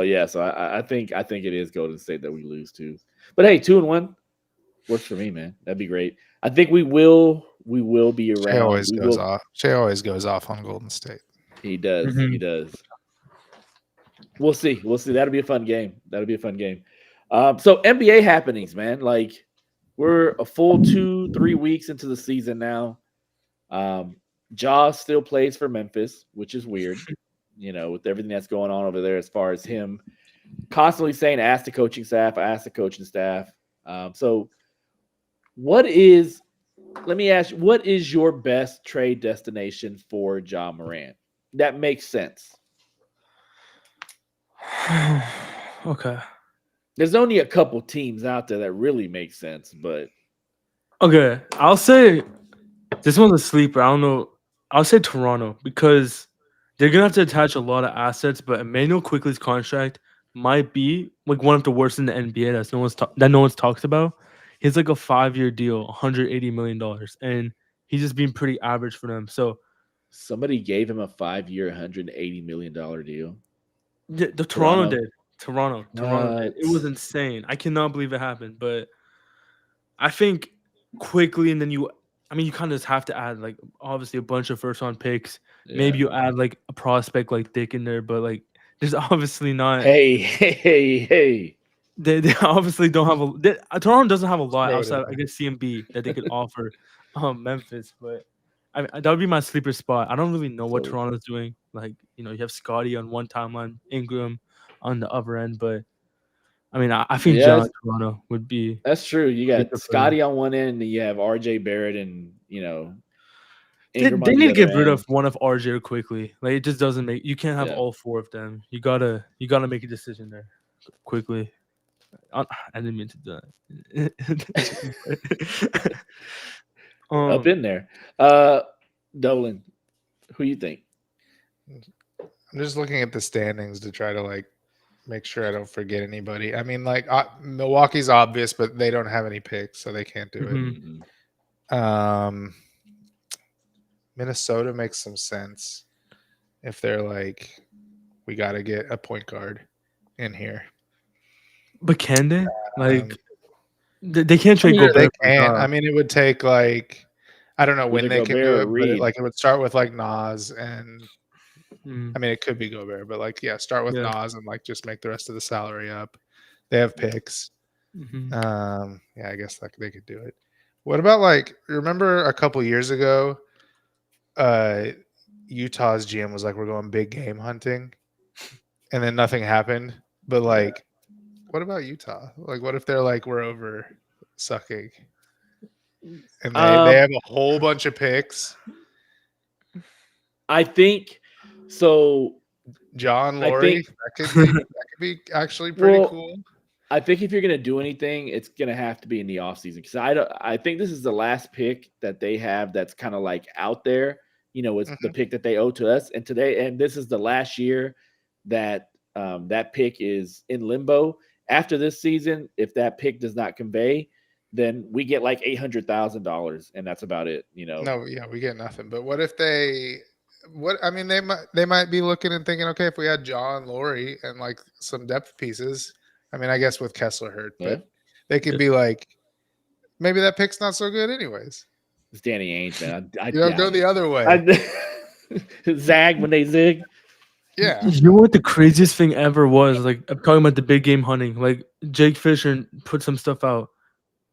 I think it is Golden State that we lose to. But hey, 2-1 works for me, man. That'd be great. I think we will be around. Shea always goes off on Golden State. He does. Mhm. He does. We'll see. That'll be a fun game. So NBA happenings, man. Like we're a full 2-3 weeks into the season now. Ja still plays for Memphis, which is weird, with everything that's going on over there as far as him constantly saying, ask the coaching staff. So let me ask you, what is your best trade destination for Ja Morant? That makes sense. Okay. There's only a couple teams out there that really make sense, but okay, I'll say this one's a sleeper. I don't know. I'll say Toronto because they're gonna have to attach a lot of assets, but Emmanuel Quickley's contract might be like one of the worst in the NBA that no one's talked about. He's like a 5-year deal, $180 million, and he's just been pretty average for them. So somebody gave him a 5-year, $180 million deal. The Toronto did. Toronto did. It was insane. I cannot believe it happened, but I think quickly, and then you kind of just have to add like obviously a bunch of first round picks. Yeah. Maybe you add like a prospect like Dick in there, but like there's obviously not. Hey. They obviously don't have Toronto doesn't have a lot outside, I guess, CMB that they could offer Memphis, but that would be my sleeper spot. I don't really know what Toronto's doing. Like, you have Scotty on one timeline, Ingram on the other end, but I mean, I think Toronto would be. That's true. You got Scotty on one end, and you have RJ Barrett, and Ingram they need to get rid of one of RJ quickly. Like, it just doesn't make. You can't have all four of them. You gotta make a decision there quickly. I didn't mean to do that. Up in there, Dolan. Who you think? I'm just looking at the standings to try to like make sure I don't forget anybody. I mean, like Milwaukee's obvious, but they don't have any picks, so they can't do it. Minnesota makes some sense if they're like, we got to get a point guard in here. But can they? Like, they can't trade Gobert. They can. I mean, it would take like, I don't know when they can do it, but it would start with like Nas and. I mean, it could be Gobert, but like, start with Nas and like just make the rest of the salary up. They have picks. I guess like they could do it. What about like, remember a couple years ago, Utah's GM was like, we're going big game hunting, and then nothing happened. But like, what about Utah? Like, what if they're like, we're over sucking, and they have a whole bunch of picks? I think. So, John Laurie, that could be actually pretty cool. I think if you're going to do anything, it's going to have to be in the offseason because I think this is the last pick that they have that's kind of like out there. It's the pick that they owe to us, and this is the last year that that pick is in limbo. After this season, if that pick does not convey, then we get like $800,000, and that's about it. No, we get nothing. But what if they? They might be looking and thinking, okay, if we had John Laurie and like some depth pieces, I mean, I guess with Kessler hurt, but they could be like, maybe that pick's not so good anyways. It's Danny Ainge, man. I go the other way. Zag when they zig. Yeah. You know what the craziest thing ever was? Like, I'm talking about the big game hunting. Like, Jake Fisher put some stuff out.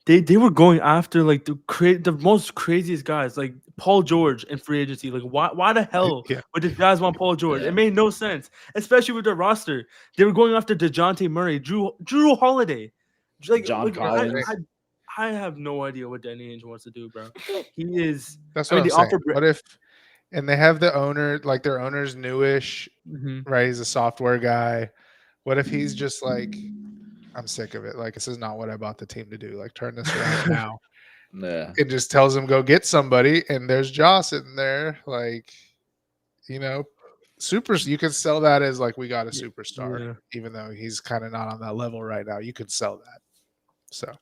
they were going after like the most craziest guys, like Paul George in free agency. Like why the hell would the Jazz want Paul George? It made no sense, especially with their roster. They were going after DeJounte Murray, Drew Holiday, John Collins. I have no idea what Danny Ainge wants to do, bro. He is. That's what I'm saying. What if? And they have the owner, like their owner's newish, right? He's a software guy. What if he's just like, I'm sick of it. Like, this is not what I bought the team to do. Like, turn this around now. It just tells him go get somebody, and there's Ja sitting there, like, you know, you could sell that as like we got a superstar, even though he's kind of not on that level right now. You could sell that. So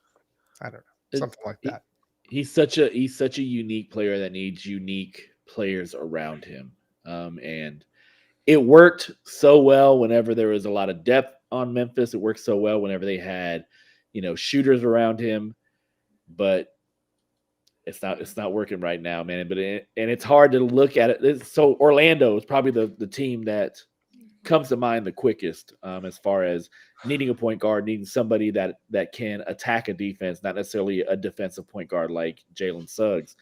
I don't know, something like that. He's such a unique player that needs unique players around him, and it worked so well whenever there was a lot of depth on Memphis. It worked so well whenever they had, shooters around him, but it's not working right now, man. But and it's hard to look at it. So Orlando is probably the team that comes to mind the quickest, as far as needing a point guard, needing somebody that can attack a defense, not necessarily a defensive point guard like Jalen Suggs.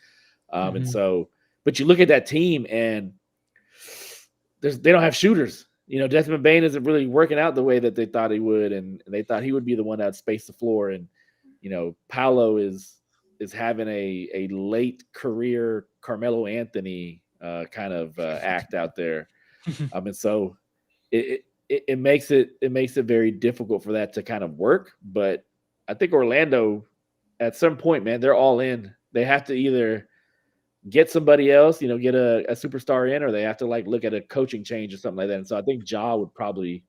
And so, but you look at that team and they don't have shooters. Desmond Bane isn't really working out the way that they thought he would, and they thought he would be the one that would space the floor. And Paolo is having a late career Carmelo Anthony kind of act out there. And so it makes it very difficult for that to kind of work. But I think Orlando, at some point, man, they're all in. They have to either get somebody else, get a superstar in, or they have to like look at a coaching change or something like that. And so I think Ja would probably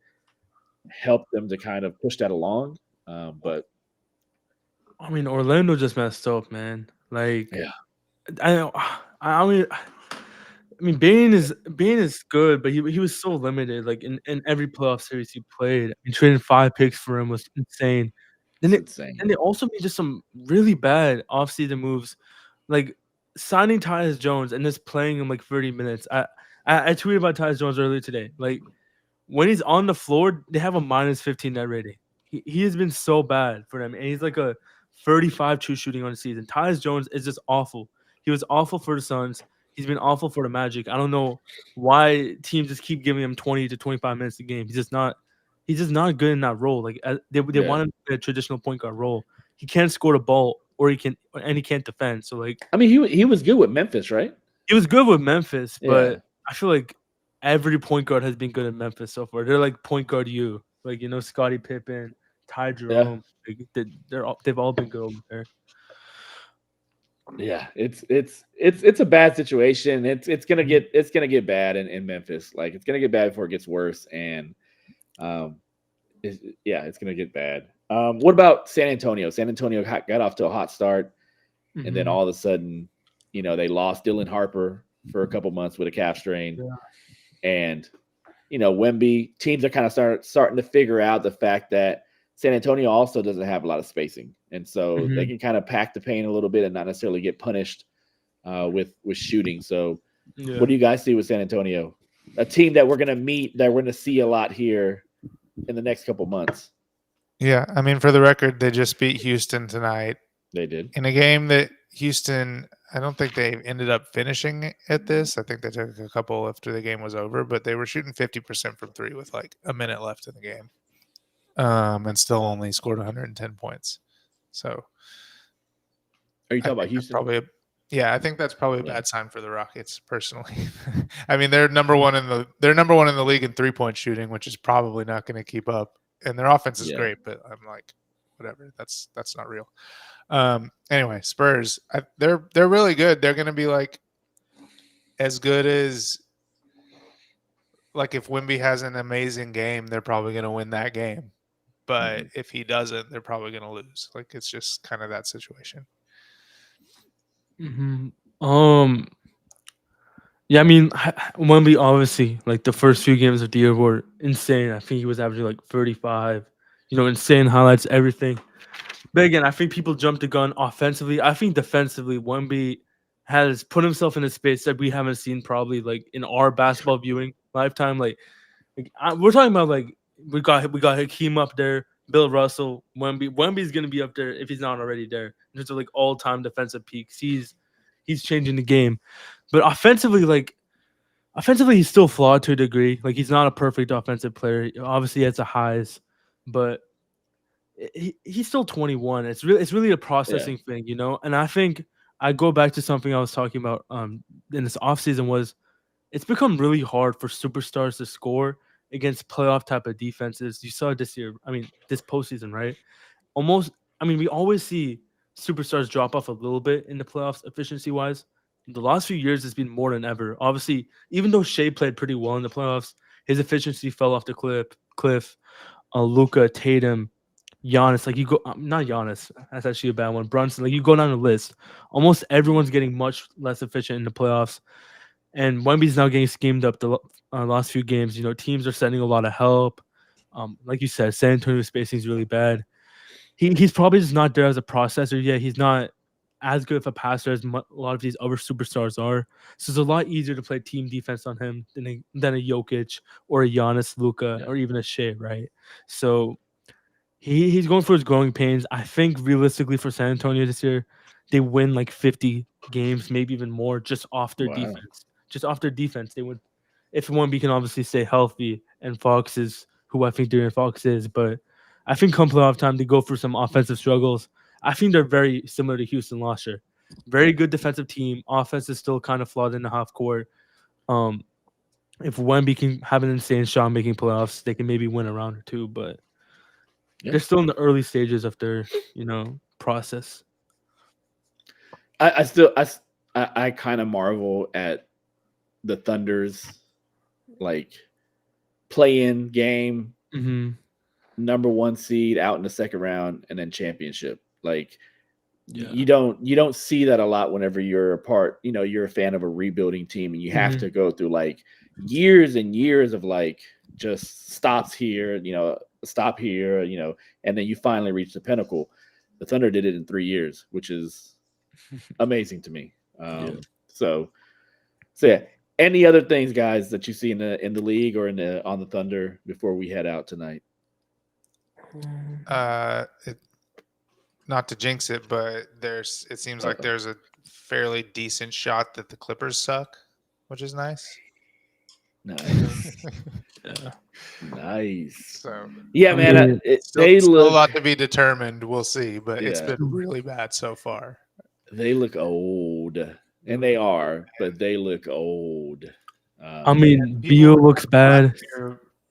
help them to kind of push that along. But I mean, Orlando just messed up, man. Like, I mean, Bane is good, but he was so limited. Like in every playoff series he played, and trading 5 picks for him was insane. And they also made just some really bad offseason moves, like signing Tyus Jones and just playing him like 30 minutes. I tweeted about Tyus Jones earlier today. Like, when he's on the floor, they have a -15 net rating. He has been so bad for them, and he's like a 35 true shooting on the season. Tyus Jones is just awful. He was awful for the Suns. He's been awful for the Magic. I don't know why teams just keep giving him 20 to 25 minutes a game. He's just not good in that role. Like they want him in a traditional point guard role. He can't score the ball, or he can't defend. So like, I mean, he was good with Memphis, right? He was good with Memphis, but I feel like every point guard has been good at Memphis so far. They're like point guard like Scottie Pippen, Ty Jerome. Like, they've all been good over there. Yeah, it's a bad situation. It's gonna get bad in Memphis. Like, it's gonna get bad before it gets worse, and it's gonna get bad. What about San Antonio? San Antonio got off to a hot start, and then all of a sudden, they lost Dylan Harper for a couple months with a calf strain, and Wemby. Teams are kind of starting to figure out the fact that San Antonio also doesn't have a lot of spacing, and so they can kind of pack the paint a little bit and not necessarily get punished with shooting. So, what do you guys see with San Antonio? A team that we're going to see a lot here in the next couple months. Yeah, I mean, for the record, they just beat Houston tonight. They did in a game that Houston. I don't think they ended up finishing at this. I think they took a couple after the game was over, but they were shooting 50% from 3 with like a minute left in the game. And still only scored 110 points. So, are you talking about Houston? I think that's probably a bad sign for the Rockets, personally. I mean, they're number one in the league in 3-point shooting, which is probably not going to keep up. And their offense is great, but I'm like, whatever. That's not real. Anyway, Spurs, they're really good. They're going to be like as good as. Like, if Wemby has an amazing game, they're probably going to win that game. But if he doesn't, they're probably going to lose. Like, it's just kind of that situation. Yeah, I mean, Wemby, obviously, like the first few games of the year were insane. I think he was averaging like 35, insane highlights, everything. But again, I think people jumped the gun offensively. I think defensively, Wemby has put himself in a space that we haven't seen probably like in our basketball viewing lifetime. Like we're talking about, like, we got Hakeem up there, Bill Russell, Wemby. Wemby's gonna be up there if he's not already there. In terms of like all-time defensive peaks. He's changing the game. But offensively, he's still flawed to a degree. Like he's not a perfect offensive player. Obviously, he has the highs, but he's still 21. It's really a processing thing, you know. And I think I go back to something I was talking about in this offseason was it's become really hard for superstars to score against playoff type of defenses. You saw it this year. I mean, this postseason, right? We always see superstars drop off a little bit in the playoffs efficiency wise. The last few years, it's been more than ever. Obviously, even though Shea played pretty well in the playoffs, his efficiency fell off the cliff. Luka, Tatum, Giannis, like you go, not Giannis, that's actually a bad one. Brunson, like you go down the list, almost everyone's getting much less efficient in the playoffs. And Wemby's now getting schemed up the last few games. You know, teams are sending a lot of help. Like you said, San Antonio's spacing is really bad. He's probably just not there as a processor yet. He's not as good of a passer as a lot of these other superstars are. So it's a lot easier to play team defense on him than a Jokic or a Giannis, Luka, or even a Shea, right? So he's going for his growing pains. I think realistically for San Antonio this year, they win like 50 games, maybe even more, just off their defense. Just off their defense, they would. If Wemby can obviously stay healthy, and Fox is who I think De'Aaron Fox is, but I think come playoff time, they go through some offensive struggles. I think they're very similar to Houston last year. Very good defensive team. Offense is still kind of flawed in the half court. If Wemby can have an insane shot making playoffs, they can maybe win a round or two, but they're still in the early stages of their, process. I kind of marvel at the Thunder's like play-in game, number 1 seed out in the second round, and then championship. Like you don't see that a lot whenever you're a part. You're a fan of a rebuilding team, and you have to go through like years and years of like just stops here, stop here, and then you finally reach the pinnacle. The Thunder did it in 3 years, which is amazing to me. So yeah. Any other things, guys, that you see in the league or on the Thunder before we head out tonight? Not to jinx it, but it seems like there's a fairly decent shot that the Clippers suck, which is nice. Nice. Nice. So man, they look a lot to be determined. We'll see, but it's been really bad so far. They look old, and they are, but they look old. Beal looks bad.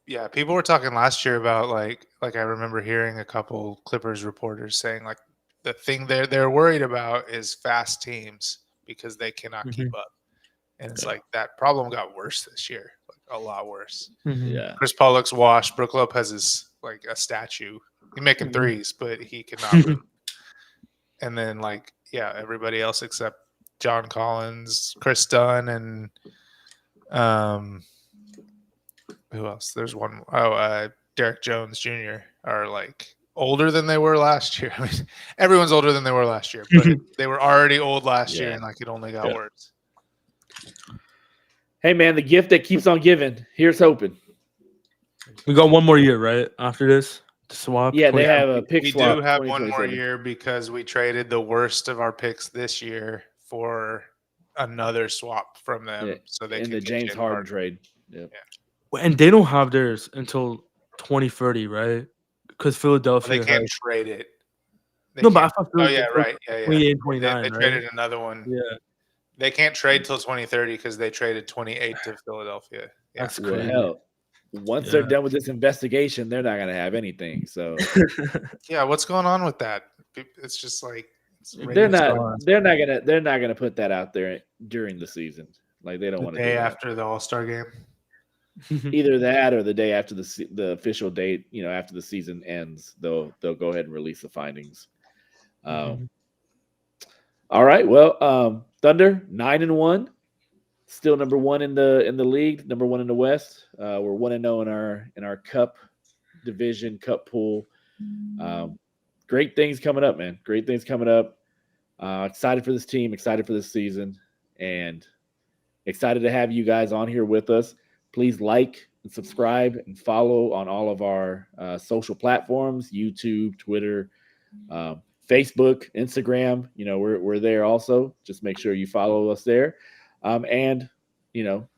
Yeah, people were talking last year about like I remember hearing a couple Clippers reporters saying like the thing they're worried about is fast teams because they cannot keep up, and it's like that problem got worse this year, like a lot worse. Yeah, Chris Paul looks washed. Brook Lopez is like a statue. He's making threes, but he cannot move. And then everybody else except John Collins, Chris Dunn, and who else? There's one. Derek Jones Jr. are like older than they were last year. I mean, everyone's older than they were last year, but they were already old last year, and like it only got worse. Hey man, the gift that keeps on giving. Here's hoping. We got one more year, right? After this swap. Yeah, they have a pick swap. We do have one more year because we traded the worst of our picks this year for another swap from them, so they can the James Harden trade. Yep. Yeah, and they don't have theirs until 2030, right? Because Philadelphia they can't trade it. But I thought right. 28, 29. They traded another one. Yeah, they can't trade till 2030 because they traded 28 to Philadelphia. Yeah. That's crazy. Hell, once they're done with this investigation, they're not going to have anything. So yeah, what's going on with that? It's just like they're not gonna put that out there during the season. Like they don't want to. Day after the All-Star game. Either that or the day after the official date, after the season ends, they'll go ahead and release the findings. All right. Well, Thunder 9-1, still number 1 in the league, number 1 in the West. We're 1-0 in our Cup division, Cup pool. Great things coming up, man. Great things coming up. Excited for this team, excited for this season, and excited to have you guys on here with us. Please like and subscribe and follow on all of our social platforms, YouTube, Twitter, Facebook, Instagram. You know, we're there also. Just make sure you follow us there. And, you know,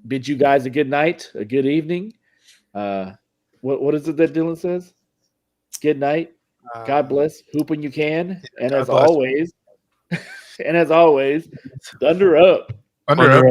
bid you guys a good night, a good evening. What is it that Dylan says? Good night. God bless. Hoop when you can. And as always, thunder up. Thunder up.